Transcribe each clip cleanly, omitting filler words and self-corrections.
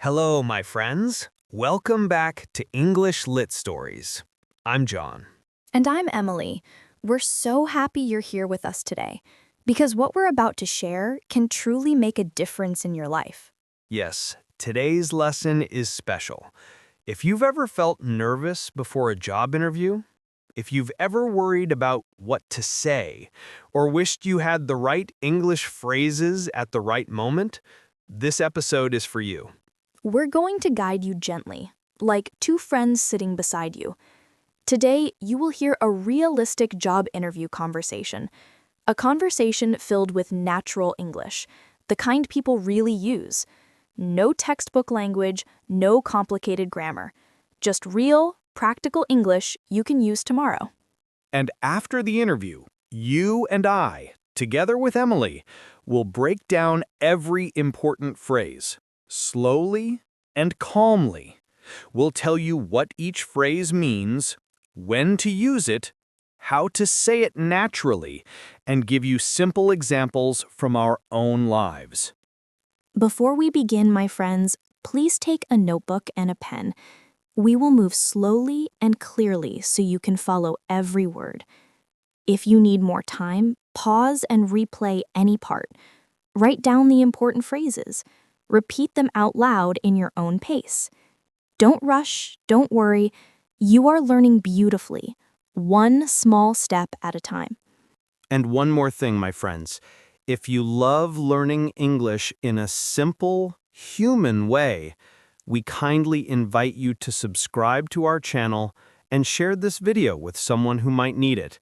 Hello, my friends. Welcome back to English Lit Stories. I'm John. And I'm Emily. We're so happy you're here with us today because what we're about to share can truly make a difference in your life. Yes, today's lesson is special. If you've ever felt nervous before a job interview, if you've ever worried about what to say, or wished you had the right English phrases at the right moment, this episode is for you. We're going to guide you gently, like two friends sitting beside you. Today, you will hear a realistic job interview conversation, a conversation filled with natural English, the kind people really use. No textbook language, no complicated grammar. Just real, practical English you can use tomorrow. And after the interview, you and I, together with Emily, will break down every important phrase, slowly and calmly. We'll tell you what each phrase means, when to use it, how to say it naturally, and give you simple examples from our own lives. Before we begin, my friends, please take a notebook and a pen. We will move slowly and clearly so you can follow every word. If you need more time, pause and replay any part. Write down the important phrases. Repeat them out loud in your own pace. Don't rush, don't worry. You are learning beautifully, one small step at a time. And one more thing, my friends. If you love learning English in a simple, human way, we kindly invite you to subscribe to our channel and share this video with someone who might need it.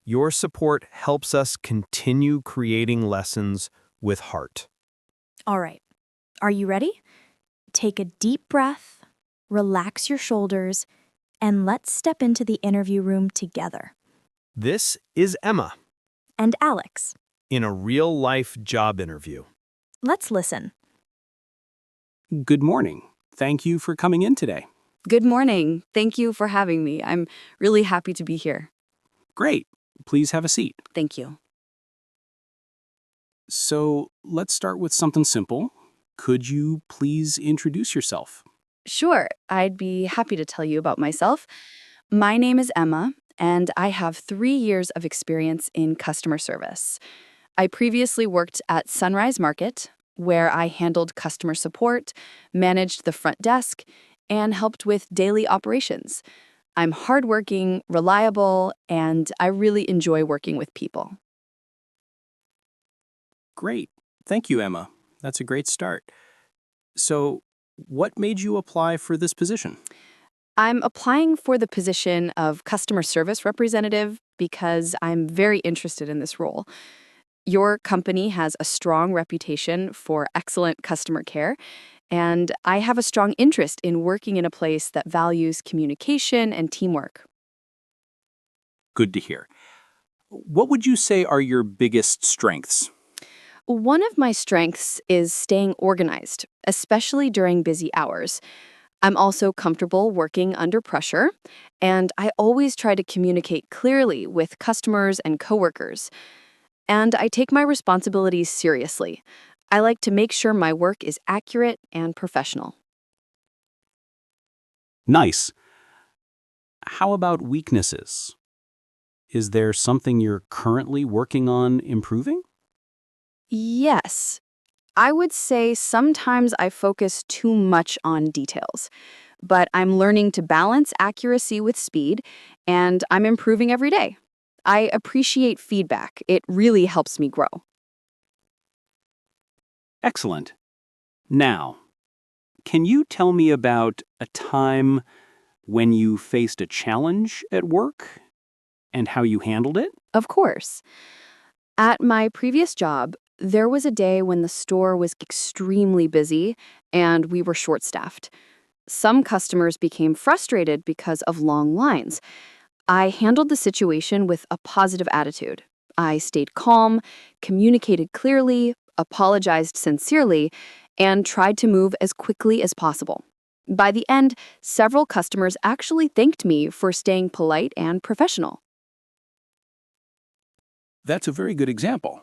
Your support helps us continue creating lessons with heart. All right, are you ready? Take a deep breath, relax your shoulders, and let's step into the interview room together. This is Emma And Alex, in a real-life job interview. let's listen. Good morning. Thank you for coming in today. Good morning. Thank you for having me. I'm really happy to be here. Great. Please have a seat. Thank you. So let's start with something simple. Could you please introduce yourself? Sure, I'd be happy to tell you about myself. My name is Emma, and I have 3 years of experience in customer service. I previously worked at Sunrise Market, where I handled customer support, managed the front desk, and helped with daily operations. I'm hardworking, reliable, and I really enjoy working with people. Great. Thank you, Emma. That's a great start. So, what made you apply for this position? I'm applying for the position of customer service representative because I'm very interested in this role. Your company has a strong reputation for excellent customer care, and I have a strong interest in working in a place that values communication and teamwork. Good to hear. What would you say are your biggest strengths? One of my strengths is staying organized, especially during busy hours. I'm also comfortable working under pressure, and I always try to communicate clearly with customers and coworkers. And I take my responsibilities seriously. I like to make sure my work is accurate and professional. Nice. How about weaknesses? Is there something you're currently working on improving? Yes, I would say sometimes I focus too much on details, but I'm learning to balance accuracy with speed, and I'm improving every day. I appreciate feedback. It really helps me grow. Excellent. Now, can you tell me about a time when you faced a challenge at work and how you handled it? Of course. At my previous job, there was a day when the store was extremely busy and we were short-staffed. Some customers became frustrated because of long lines. I handled the situation with a positive attitude. I stayed calm, communicated clearly, apologized sincerely, and tried to move as quickly as possible. By the end, several customers actually thanked me for staying polite and professional. That's a very good example.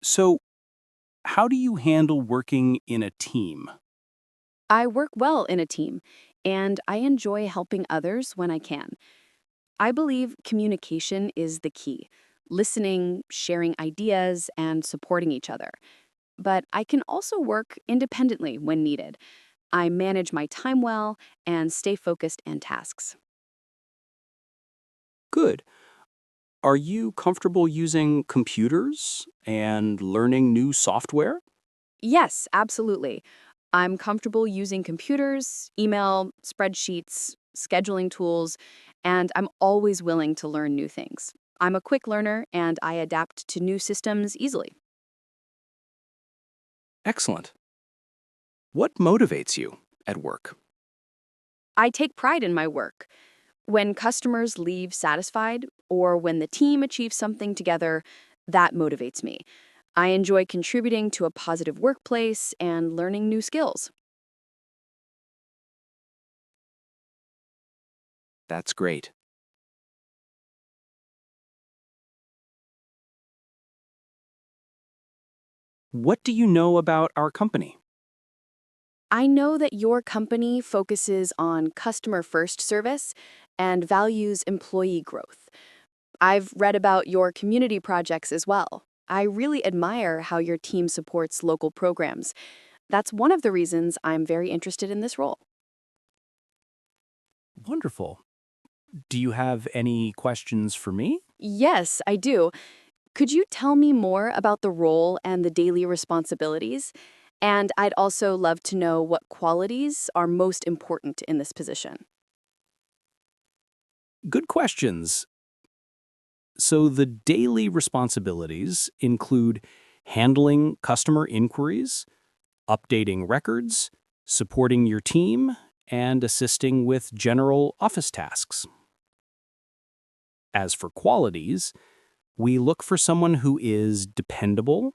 So, how do you handle working in a team? I work well in a team, and I enjoy helping others when I can. I believe communication is the key listening, sharing ideas, and supporting each other. But I can also work independently when needed. I manage my time well and stay focused on tasks. Good. Are you comfortable using computers and learning new software? Yes, absolutely. I'm comfortable using computers, email, spreadsheets, scheduling tools, and I'm always willing to learn new things. I'm a quick learner and I adapt to new systems easily. Excellent. What motivates you at work? I take pride in my work. When customers leave satisfied or when the team achieves something together, that motivates me. I enjoy contributing to a positive workplace and learning new skills. That's great. What do you know about our company? I know that your company focuses on customer first service and values employee growth. I've read about your community projects as well. I really admire how your team supports local programs. That's one of the reasons I'm very interested in this role. Wonderful. Do you have any questions for me? Yes, I do. Could you tell me more about the role and the daily responsibilities? And I'd also love to know what qualities are most important in this position. Good questions. So, the daily responsibilities include handling customer inquiries, updating records, supporting your team, and assisting with general office tasks. As for qualities, we look for someone who is dependable,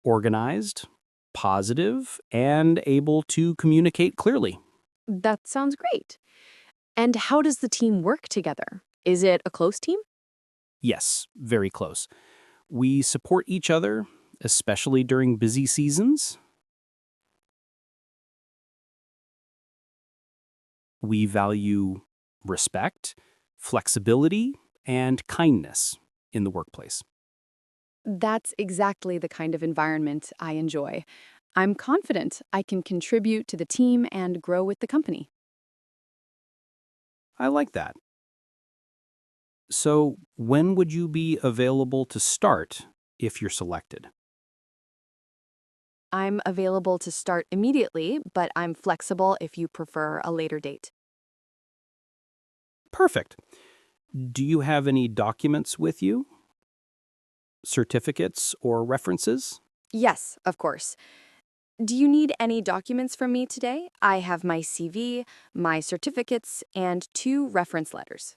organized, positive, and able to communicate clearly. That sounds great. And how does the team work together? Is it a close team? Yes, very close. We support each other, especially during busy seasons. We value respect, flexibility, and kindness in the workplace. That's exactly the kind of environment I enjoy. I'm confident I can contribute to the team and grow with the company. I like that. So, when would you be available to start if you're selected? I'm available to start immediately, but I'm flexible if you prefer a later date. Perfect. Do you have any documents with you? Certificates or references? Yes, of course. Do you need any documents from me today? I have my CV, my certificates, and 2 reference letters.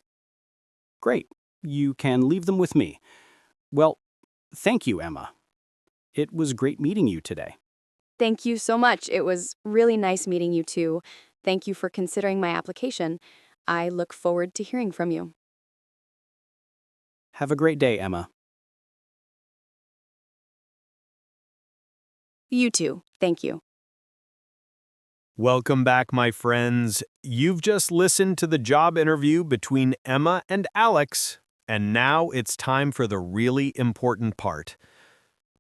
Great. You can leave them with me. Well, thank you, Emma. It was great meeting you today. Thank you so much. It was really nice meeting you too. Thank you for considering my application. I look forward to hearing from you. Have a great day, Emma. You too. Thank you. Welcome back, my friends. You've just listened to the job interview between Emma and Alex, and now it's time for the really important part.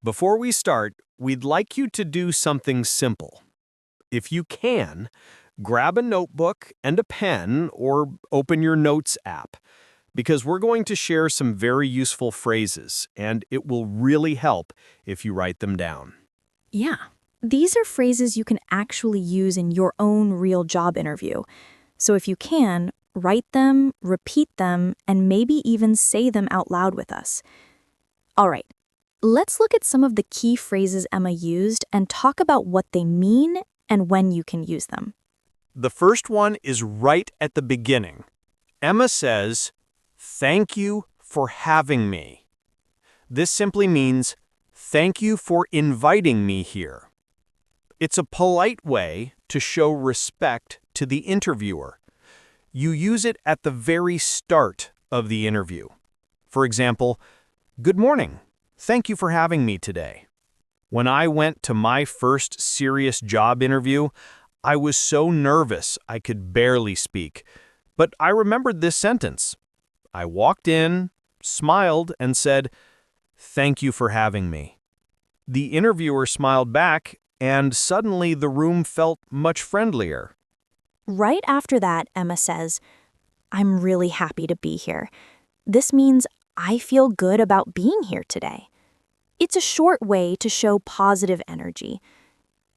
Before we start, we'd like you to do something simple. If you can, grab a notebook and a pen or open your Notes app, because we're going to share some very useful phrases, and it will really help if you write them down. Yeah. These are phrases you can actually use in your own real job interview. So if you can, write them, repeat them, and maybe even say them out loud with us. All right, let's look at some of the key phrases Emma used and talk about what they mean and when you can use them. The first one is right at the beginning. Emma says, "Thank you for having me." This simply means, "Thank you for inviting me here." It's a polite way to show respect to the interviewer. You use it at the very start of the interview. For example, "Good morning. Thank you for having me today. When I went to my first serious job interview, I was so nervous I could barely speak. But I remembered this sentence. I walked in, smiled, and said, "Thank you for having me." The interviewer smiled back, and suddenly the room felt much friendlier. Right after that, Emma says, I'm really happy to be here. This means I feel good about being here today. It's a short way to show positive energy.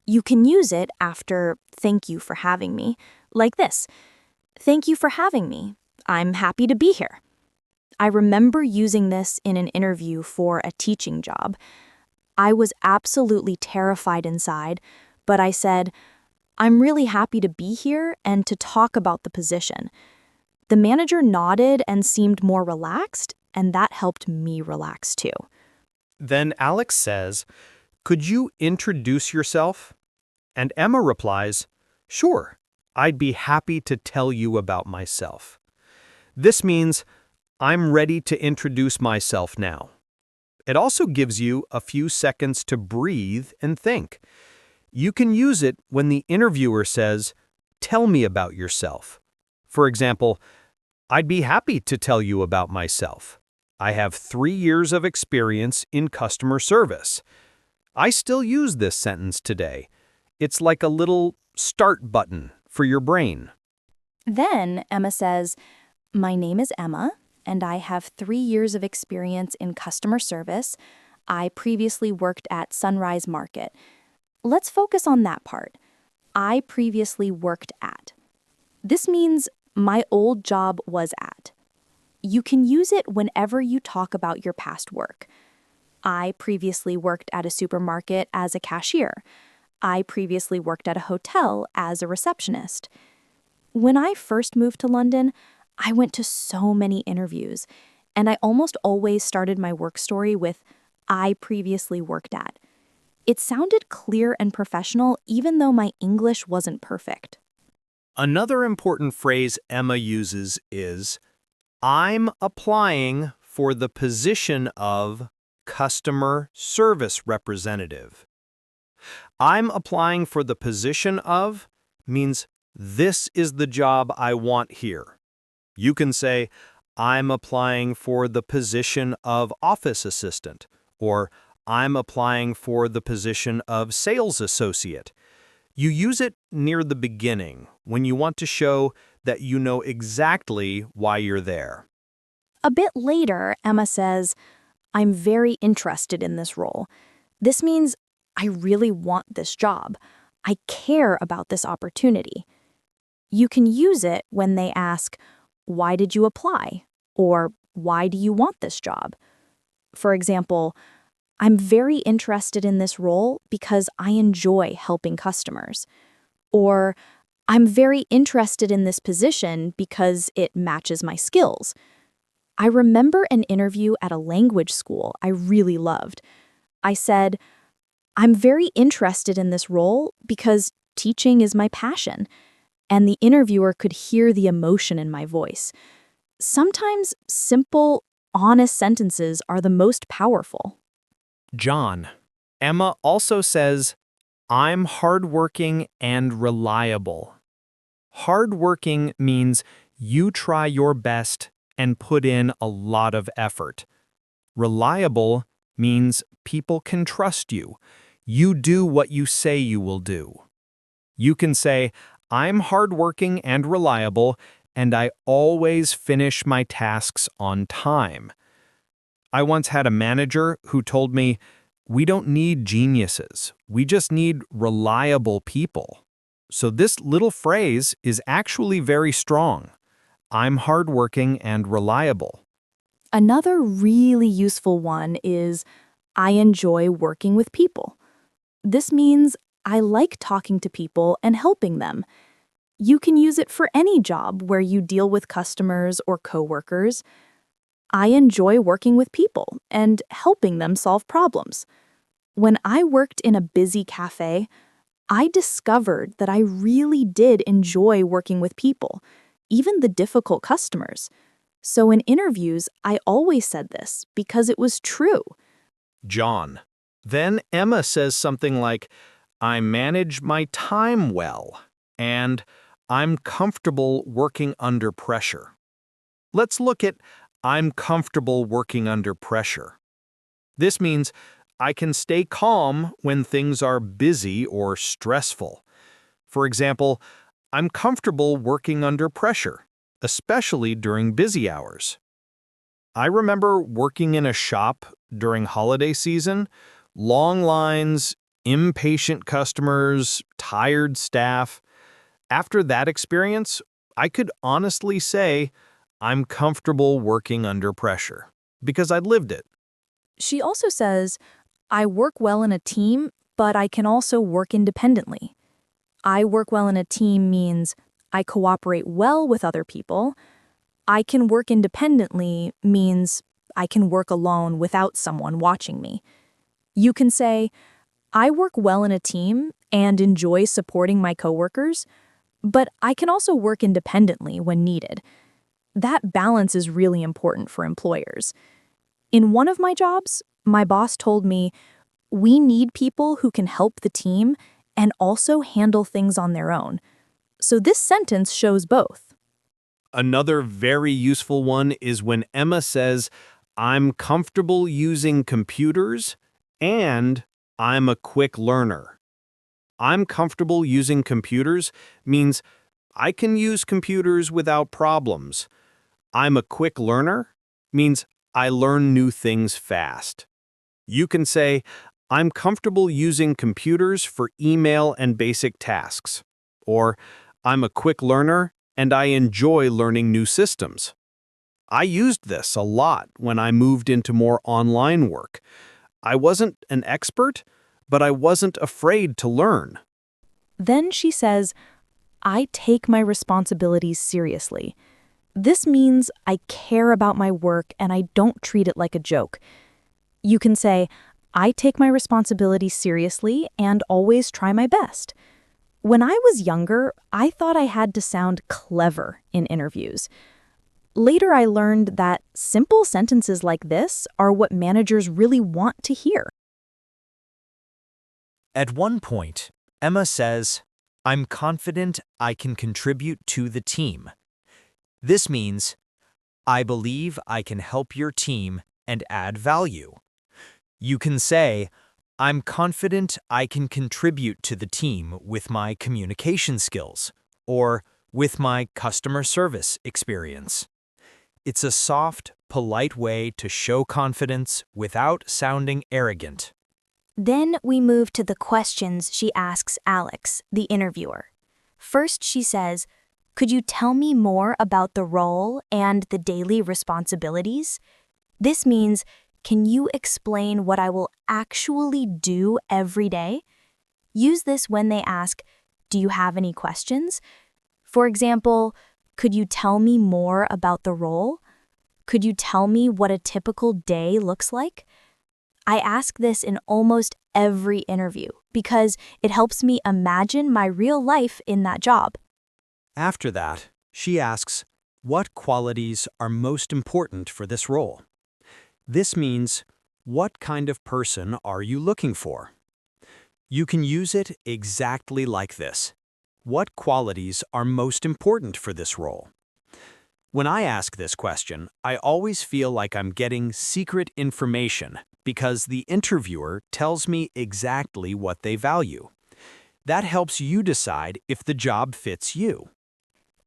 You can use it after thank you for having me, like this. Thank you for having me. I'm happy to be here. I remember using this in an interview for a teaching job. I was absolutely terrified inside, but I said, I'm really happy to be here and to talk about the position. The manager nodded and seemed more relaxed, and that helped me relax too. Then Alex says, "Could you introduce yourself?" And Emma replies, "Sure, I'd be happy to tell you about myself." This means, I'm ready to introduce myself now. It also gives you a few seconds to breathe and think. You can use it when the interviewer says, "Tell me about yourself." For example, "I'd be happy to tell you about myself. I have 3 years of experience in customer service." I still use this sentence today. It's like a little start button for your brain. Then Emma says, My name is Emma, and I have 3 years of experience in customer service. I previously worked at Sunrise Market. Let's focus on that part. I previously worked at. This means my old job was at. You can use it whenever you talk about your past work. I previously worked at a supermarket as a cashier. I previously worked at a hotel as a receptionist. When I first moved to London, I went to so many interviews, and I almost always started my work story with, I previously worked at. It sounded clear and professional even though my English wasn't perfect. Another important phrase Emma uses is, "I'm applying for the position of customer service representative." "I'm applying for the position of" means this is the job I want here. You can say, "I'm applying for the position of office assistant," or "I'm applying for the position of sales associate." You use it near the beginning when you want to show that you know exactly why you're there. A bit later, Emma says, I'm very interested in this role. This means I really want this job. I care about this opportunity. You can use it when they ask, why did you apply? Or why do you want this job? For example, I'm very interested in this role because I enjoy helping customers. Or I'm very interested in this position because it matches my skills. I remember an interview at a language school I really loved. I said, I'm very interested in this role because teaching is my passion. And the interviewer could hear the emotion in my voice. Sometimes simple, honest sentences are the most powerful. John. Emma also says, "I'm hardworking and reliable." Hardworking means you try your best and put in a lot of effort. Reliable means people can trust you. You do what you say you will do. You can say, "I'm hardworking and reliable, and I always finish my tasks on time." I once had a manager who told me, "We don't need geniuses. We just need reliable people." So this little phrase is actually very strong. I'm hardworking and reliable. Another really useful one is I enjoy working with people. This means I like talking to people and helping them. You can use it for any job where you deal with customers or coworkers. I enjoy working with people and helping them solve problems. When I worked in a busy cafe, I discovered that I really did enjoy working with people, even the difficult customers. So in interviews, I always said this because it was true. John. Then Emma says something like, I manage my time well, and I'm comfortable working under pressure. Let's look at I'm comfortable working under pressure. This means I can stay calm when things are busy or stressful. For example, I'm comfortable working under pressure, especially during busy hours. I remember working in a shop during holiday season, long lines, impatient customers, tired staff. After that experience, I could honestly say I'm comfortable working under pressure because I'd lived it. She also says, I work well in a team, but I can also work independently. I work well in a team means I cooperate well with other people. I can work independently means I can work alone without someone watching me. You can say, I work well in a team and enjoy supporting my coworkers, but I can also work independently when needed. That balance is really important for employers. In one of my jobs, my boss told me, we need people who can help the team and also handle things on their own. So this sentence shows both. Another very useful one is when Emma says, I'm comfortable using computers and I'm a quick learner. I'm comfortable using computers means I can use computers without problems. I'm a quick learner means I learn new things fast. You can say, I'm comfortable using computers for email and basic tasks. Or, I'm a quick learner and I enjoy learning new systems. I used this a lot when I moved into more online work. I wasn't an expert, but I wasn't afraid to learn. Then she says, I take my responsibilities seriously. This means I care about my work and I don't treat it like a joke. You can say, I take my responsibilities seriously and always try my best. When I was younger, I thought I had to sound clever in interviews. Later, I learned that simple sentences like this are what managers really want to hear. At one point, Emma says, I'm confident I can contribute to the team. This means, I believe I can help your team and add value. You can say, I'm confident I can contribute to the team with my communication skills or with my customer service experience. It's a soft, polite way to show confidence without sounding arrogant. Then we move to the questions she asks Alex, the interviewer. First, she says, could you tell me more about the role and the daily responsibilities? This means, can you explain what I will actually do every day? Use this when they ask, do you have any questions? For example, could you tell me more about the role? Could you tell me what a typical day looks like? I ask this in almost every interview because it helps me imagine my real life in that job. After that, she asks, what qualities are most important for this role? This means, what kind of person are you looking for? You can use it exactly like this. What qualities are most important for this role? When I ask this question, I always feel like I'm getting secret information because the interviewer tells me exactly what they value. That helps you decide if the job fits you.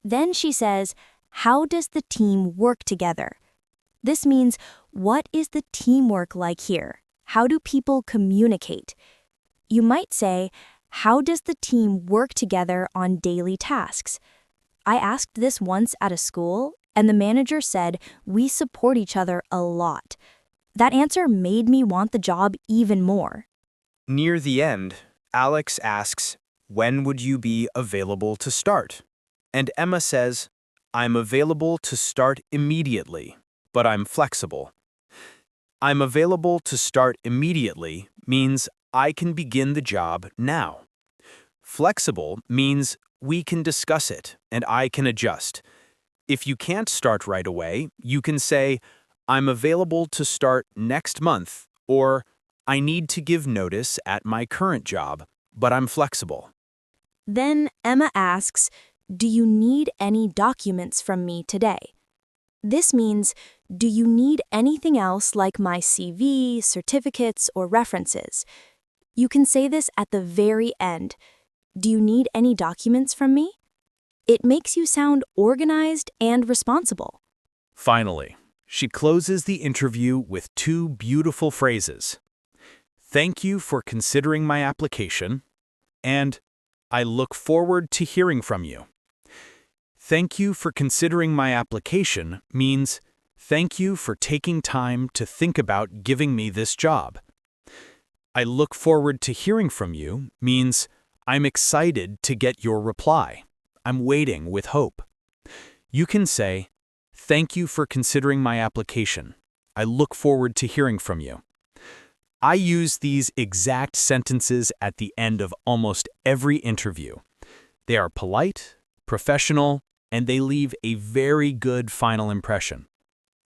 Then she says, how does the team work together? This means, what is the teamwork like here? How do people communicate? You might say, how does the team work together on daily tasks? I asked this once at a school, and the manager said, we support each other a lot. That answer made me want the job even more. Near the end, Alex asks, when would you be available to start? And Emma says, I'm available to start immediately, but I'm flexible. I'm available to start immediately means I can begin the job now. Flexible means we can discuss it and I can adjust. If you can't start right away, you can say, I'm available to start next month, or I need to give notice at my current job, but I'm flexible. Then Emma asks, "Do you need any documents from me today?" This means, do you need anything else like my CV, certificates, or references? You can say this at the very end. Do you need any documents from me? It makes you sound organized and responsible. Finally, she closes the interview with two beautiful phrases. Thank you for considering my application, and I look forward to hearing from you. Thank you for considering my application means thank you for taking time to think about giving me this job. I look forward to hearing from you means I'm excited to get your reply. I'm waiting with hope. You can say, thank you for considering my application. I look forward to hearing from you. I use these exact sentences at the end of almost every interview. They are polite, professional, and they leave a very good final impression.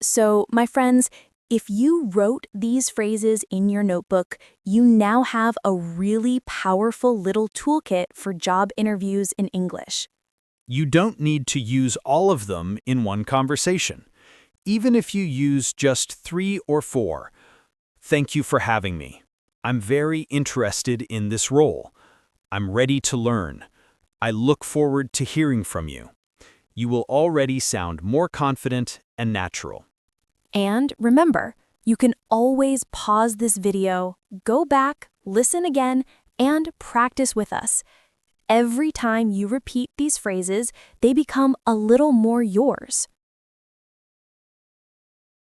So, my friends, if you wrote these phrases in your notebook, you now have a really powerful little toolkit for job interviews in English. You don't need to use all of them in one conversation. Even if you use just 3 or 4. Thank you for having me. I'm very interested in this role. I'm ready to learn. I look forward to hearing from you. You will already sound more confident and natural. And remember, you can always pause this video, go back, listen again, and practice with us. Every time you repeat these phrases, they become a little more yours.